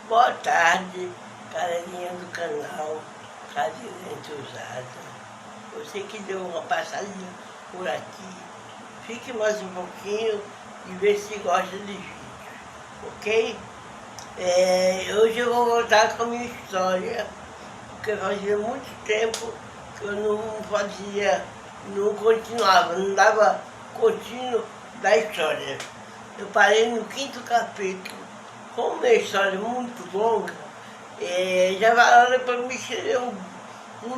Boa tarde, galerinha do canal Cadeirante Usada. Você que deu uma passadinha por aqui, fique mais um pouquinho e vê se gosta de vídeo, ok? Hoje eu vou voltar com a minha história, porque fazia muito tempo que eu não continuava, não dava contínuo da história. Eu parei no 5º capítulo. Como uma história muito longa, já vai hora para me escrever um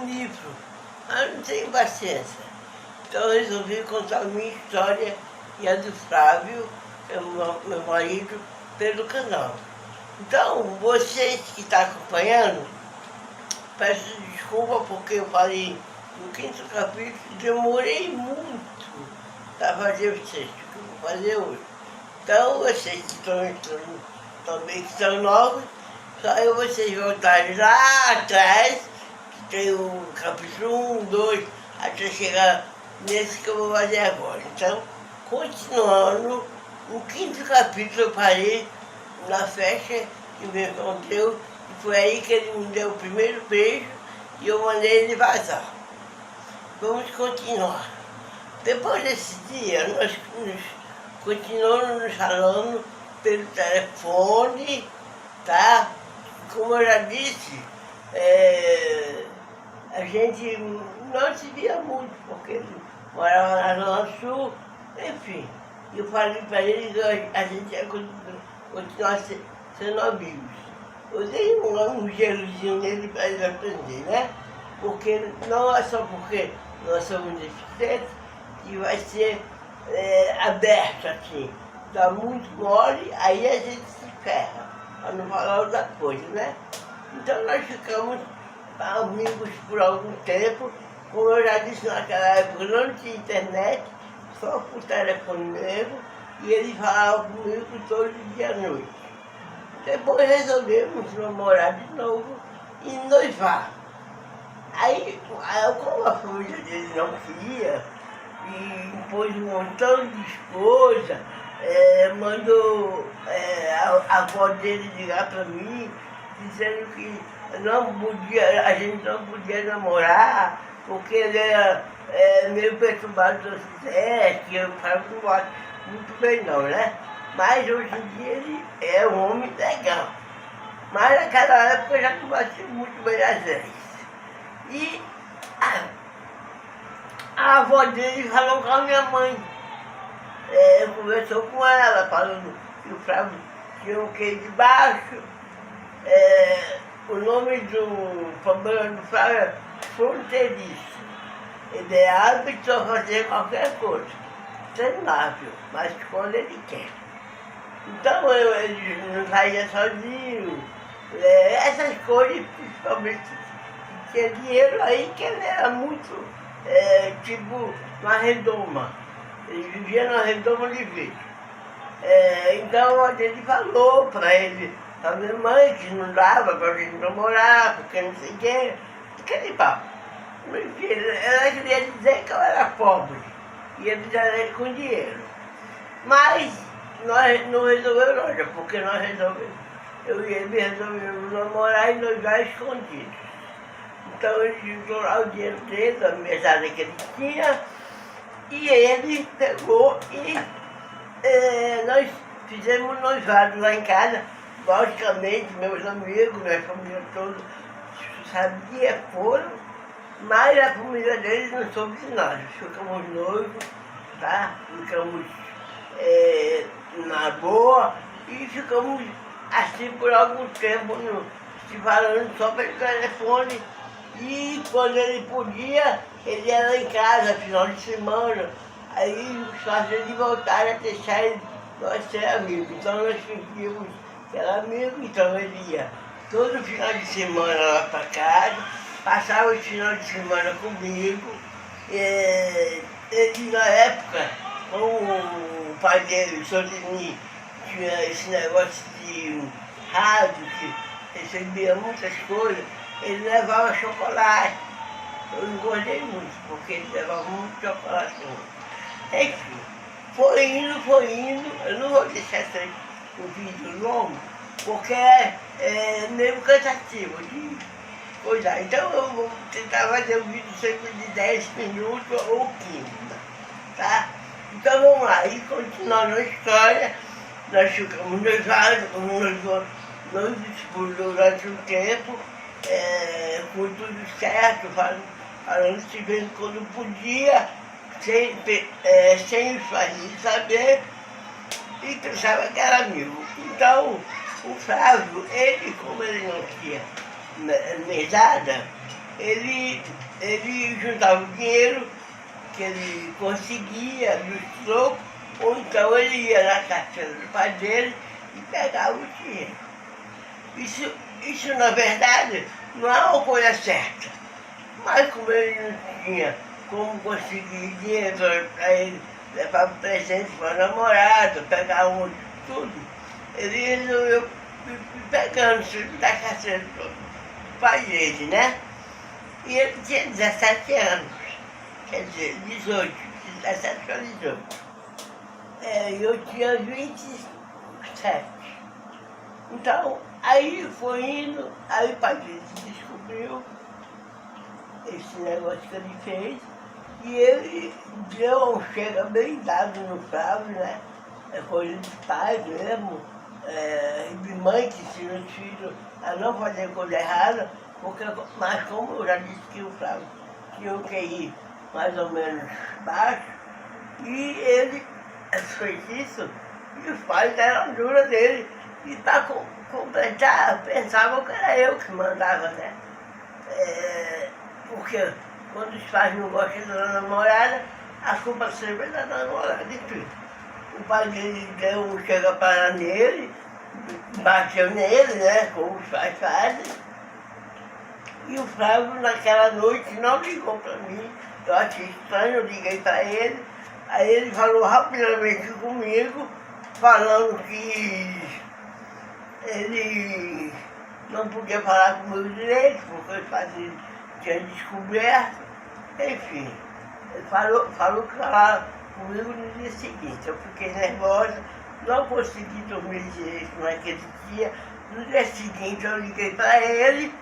livro, mas eu não tenho paciência. Então eu resolvi contar a minha história e a do Flávio, que é meu marido, pelo canal. Então, vocês que estão acompanhando, peço desculpa porque eu falei no 5º capítulo, demorei muito para fazer o 6º, que eu vou fazer hoje. Então, vocês que estão entrando também que são novos, só vocês voltarem lá atrás, que tem o capítulo 1, 2, até chegar nesse que eu vou fazer agora. Então, continuando, no 5º capítulo eu parei na festa que me encontrou, e foi aí que ele me deu o primeiro beijo e eu mandei ele vazar. Vamos continuar. Depois desse dia, nós continuamos nos falando pelo telefone, tá? Como eu já disse, a gente não se via muito, porque ele morava na Zona Sul, enfim. Eu falei para ele que a gente ia continuar sendo amigos. Eu dei um gelozinho nele para ele aprender, né? Porque não é só porque nós somos deficientes que vai ser aberto assim. Dá muito mole, aí a gente se ferra, para não falar outra coisa, né? Então nós ficamos amigos por algum tempo, como eu já disse naquela época, não tinha internet, só por telefone mesmo, e ele falava comigo todo dia à noite. Depois resolvemos namorar de novo e noivar. Aí como a família dele não queria, e impôs um montão de esposa, mandou a avó dele ligar para mim, dizendo que a gente não podia namorar, porque ele era meio perturbado do sucesso, que eu falo que não acho muito bem não, né? Mas hoje em dia ele é um homem legal. Mas naquela época eu já não bati muito bem as vezes. E a avó dele falou com a minha mãe. Conversou com ela, falando que o Flávio tinha um quê de baixo. O nome do problema do Flávio é fronteiriço. Ele é hábito a fazer qualquer coisa, treinável, mas quando ele quer. Então ele não saía sozinho. Essas coisas, principalmente, tinha dinheiro aí que ele era muito, tipo, uma redoma. Ele vivia na redoma de vidro. Então a gente falou para ele, para minha mãe, que não dava para a gente namorar, porque não sei o quê. Aquele papo. Ela queria dizer que eu era pobre. E ele já era com dinheiro. Mas nós não resolvemos nada, porque nós resolvemos. Eu e ele resolvemos namorar e noivar escondidos. Então ele juntou lá o dinheiro dele, a mesada que ele tinha, e ele pegou e nós fizemos noivado lá em casa. Logicamente, meus amigos, minha família toda sabia, foram, mas a família deles não soube de nada. Ficamos noivos, tá? Ficamos na boa e ficamos assim por algum tempo se falando só pelo telefone. E quando ele podia, ele ia lá em casa, final de semana. Aí só se ele voltar a deixar nós ser amigos. Então nós fingíamos que era amigo, então ele ia todo final de semana lá para casa, passava o final de semana comigo. Ele na época, como o pai dele, o Sotini, tinha esse negócio de rádio, que recebia muitas coisas, ele levava chocolate. Eu engordei muito, porque ele levava muito chocolate. Enfim, foi indo, eu não vou deixar um vídeo longo, porque é meio cansativo de cuidar. Então eu vou tentar fazer um vídeo sempre de 10 minutos ou 15, tá? Então vamos lá, e continuando a história, nós ficamos noivados durante um tempo, com tudo certo, falando se vendo quando podia, sem os pais saber, e pensava que era amigo. Então, o Flávio, ele, como ele não tinha mesada, ele juntava o dinheiro que ele conseguia dos trocos, ou então ele ia na carteira do pai dele e pegava o dinheiro. Isso na verdade, não é uma coisa certa. Mas como ele não tinha como conseguir dinheiro para ele levar presente para a namorada, pegar um tudo, ele resolveu ir pegando da carteira do pai dele, né? E ele tinha 17 anos, quer dizer, 18, 17 para 18. Eu tinha 27. Então, aí foi indo, aí o pai dele descobriu esse negócio que ele fez, e ele deu um chega bem dado no Flávio, né? É coisa de pai mesmo, de mãe que ensina os filhos a não fazer coisa errada, porque, mas como eu já disse que o Flávio tinha um QI mais ou menos baixo, e ele fez isso, e os pais deram dura dele, e para completar, pensavam que era eu que mandava, né? Porque quando os pais não gostam da namorada, a culpa sempre é da namorada e tudo. O pai dele deu um chega-para nele, bateu nele, né, como os pais fazem. E o Flávio, naquela noite, não ligou para mim. Eu achei estranho, eu liguei para ele. Aí ele falou rapidamente comigo, falando que ele não podia falar comigo direito, porque os pais dele tinham descoberto. Enfim, ele falou que falava comigo no dia seguinte. Eu fiquei nervosa, não consegui dormir direito naquele dia. No dia seguinte eu liguei para ele,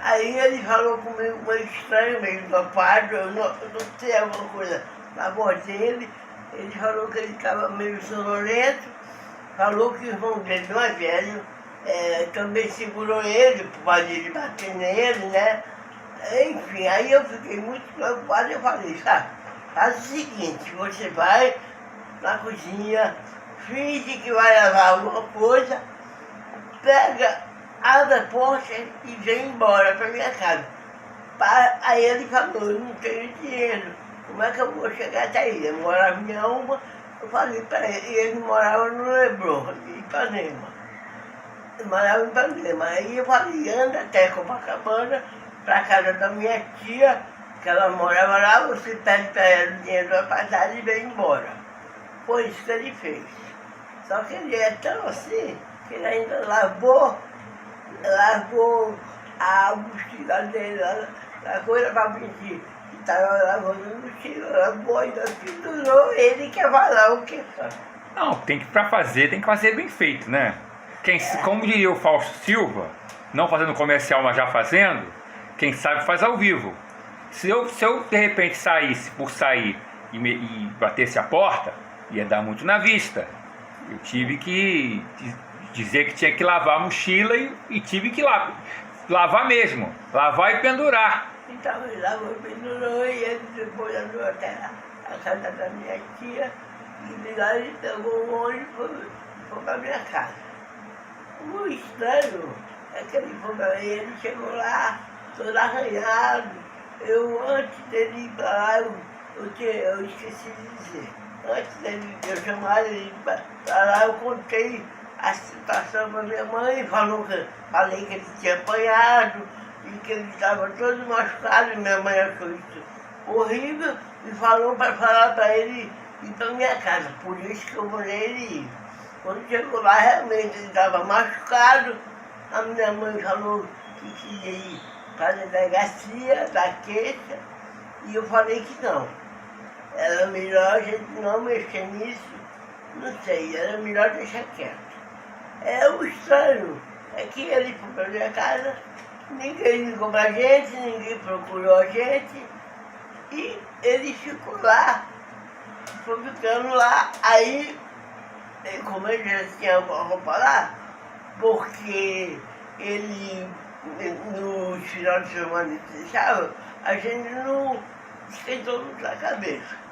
aí ele falou comigo meio estranho, meio dopado, eu não sei alguma coisa na voz dele. Ele falou que ele estava meio sonolento, falou que o irmão dele, mais velho, também segurou ele, por causa de bater nele, né? Enfim, aí eu fiquei muito preocupado e eu falei, faz o seguinte, você vai na cozinha, finge que vai lavar alguma coisa, pega, abre a porta e vem embora para minha casa. Aí ele falou, eu não tenho dinheiro, como é que eu vou chegar até aí? Eu morava em Alma, eu falei para ele, e ele morava no Leblon, em Ipanema. Eu morava em Ipanema, aí eu falei, anda até Copacabana, para a casa da minha tia, que ela morava lá, você pede para ela o dinheiro da passagem e vem embora. Foi isso que ele fez. Só que ele é tão assim, que ele ainda lavou a mochila dele, a coisa para mentir, que estava lavando a mochila, lavou, ainda pendurou, ele quer falar o que faz. Não, para fazer, tem que fazer bem feito, né? Como diria o Fausto Silva, não fazendo comercial, mas já fazendo, quem sabe faz ao vivo. Se eu de repente saísse por sair e batesse a porta, ia dar muito na vista. Eu tive que dizer que tinha que lavar a mochila e tive que lavar mesmo. Lavar e pendurar. Então ele lavou e pendurou, e ele depois andou até a casa da minha tia, e de lá ele pegou um ônibus e foi para minha casa. O estranho é que ele chegou lá, todo arranhado. Antes dele ir para lá, eu esqueci de dizer. Antes dele eu chamar ele para lá, eu contei a situação para minha mãe, falei que ele tinha apanhado e que ele estava todo machucado, e minha mãe achou isso horrível e falou para falar para ele ir para minha casa. Por isso que eu mandei ele ir. Quando chegou lá, realmente ele estava machucado. A minha mãe falou que queria ir para a delegacia da queixa, e eu falei que não. Era melhor a gente não mexer nisso, não sei, era melhor deixar quieto. O estranho é que ele foi pra minha casa, ninguém ligou pra gente, ninguém procurou a gente, e ele ficou lá, foi ficando lá, aí, como ele já tinha uma roupa lá, porque ele, no final de semana ele deixava, a gente não esquentou muito na cabeça.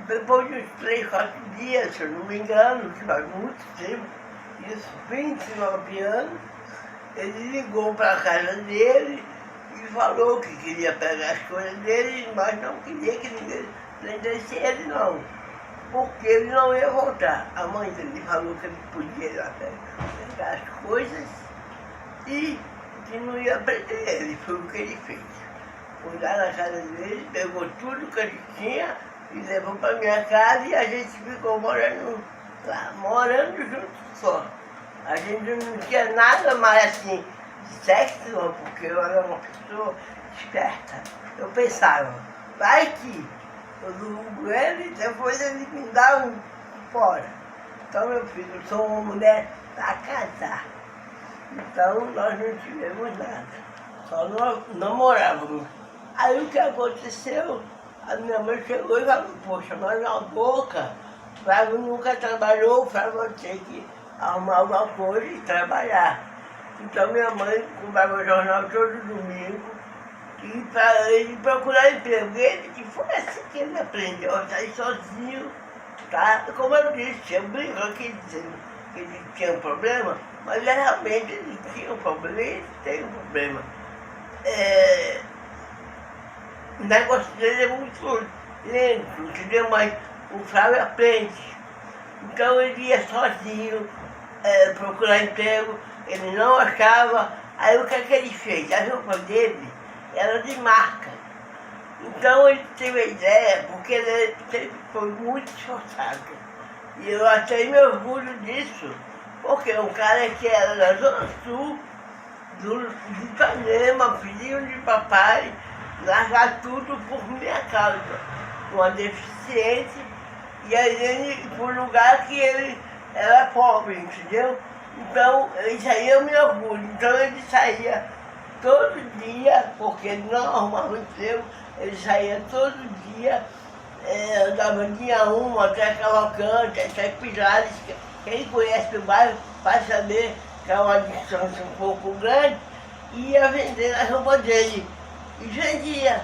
Depois de uns 3, 4 dias, se eu não me engano, que faz muito tempo, isso, 29 anos, ele ligou para a casa dele e falou que queria pegar as coisas dele, mas não queria que ninguém prendesse ele não, porque ele não ia voltar. A mãe dele falou que ele podia ir lá pegar as coisas e que não ia prender ele, foi o que ele fez. Foi lá na casa dele, pegou tudo que ele tinha e levou para minha casa e a gente ficou morando lá, morando junto só. A gente não tinha nada mais assim de sexo, não, porque eu era uma pessoa esperta. Eu pensava, vai que eu durmo ele e depois ele me dá um fora. Então, meu filho, eu sou uma mulher para casar. Então, nós não tivemos nada, só nós namorávamos. Aí o que aconteceu? A minha mãe chegou e falou, poxa, mas na boca, o Flávio nunca trabalhou, o Flávio vai ter que arrumar alguma coisa e trabalhar. Então minha mãe comprava o jornal todo domingo e para ele procurar emprego. E foi assim que ele aprendeu a sair sozinho, tá? Como eu disse, eu brinco aqui dizendo que ele tinha um problema, mas realmente ele tinha um problema, ele tem um problema. O negócio dele é muito lento, entendeu? Mas o Flávio aprende. Então ele ia sozinho procurar emprego, ele não achava. Aí o que é que ele fez? A roupa dele era de marca. Então ele teve a ideia, porque ele sempre foi muito esforçado. E eu até me orgulho disso, porque um cara que era da Zona Sul, de Ipanema, filhinho de papai, largar tudo por minha causa, uma deficiente, e aí ele, por um lugar que ele era pobre, entendeu? Então, isso aí eu me orgulho. Então ele saía todo dia, porque ele não arrumava emprego, ele saía todo dia, andava dia 1 até Cavalcante, até Pilares. Quem conhece o bairro vai saber que é uma distância um pouco grande, e ia vender a roupa dele. E vendia.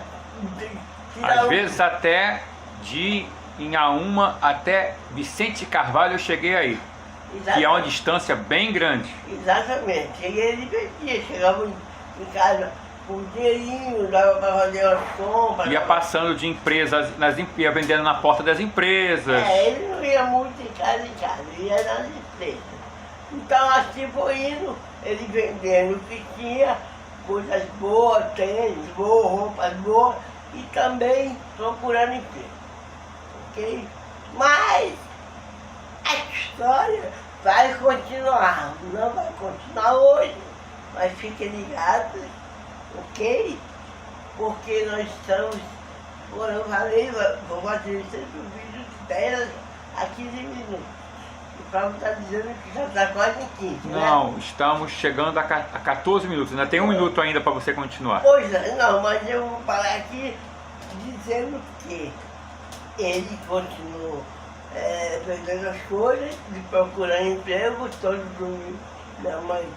Às vezes até de Inhaúma até Vicente Carvalho eu cheguei aí. Exatamente. Que é uma distância bem grande. Exatamente. E ele vendia, chegava em casa com um dinheirinho, dava para fazer umas compras. Ia passando de empresas, ia vendendo na porta das empresas. Ele não ia muito em casa, ele ia nas empresas. Então assim foi indo, ele vendendo o que tinha, coisas boas, tênis boas, roupas boas, e também procurando emprego, ok? Mas a história vai continuar, não vai continuar hoje, mas fiquem ligados, ok? Porque nós estamos, como eu falei, vou fazer sempre um vídeo de 10 a 15 minutos. O Flávio está dizendo que já está quase em 15, né? Não, estamos chegando a 14 minutos, ainda tem 1 minuto ainda para você continuar. Pois é, não, mas eu vou parar aqui dizendo que ele continuou vendendo as coisas, de procurar emprego, todo domingo. Minha mãe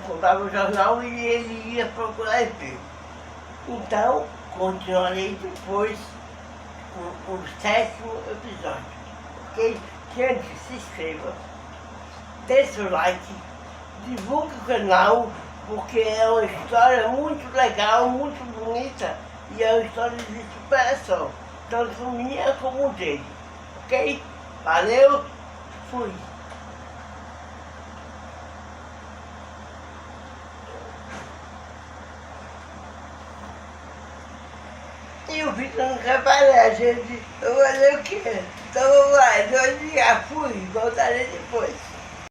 comprava o jornal e ele ia procurar emprego. Então, continuarei depois com o 7º episódio, ok? Gente, se inscreva, deixe o like, divulgue o canal, porque é uma história muito legal, muito bonita, e é uma história de superação, tanto minha como dele, ok? Valeu, fui! E o Vitor não quer parar, gente. Eu vou fazer o quê? Então vamos lá, 2 dias, fui, voltarei depois.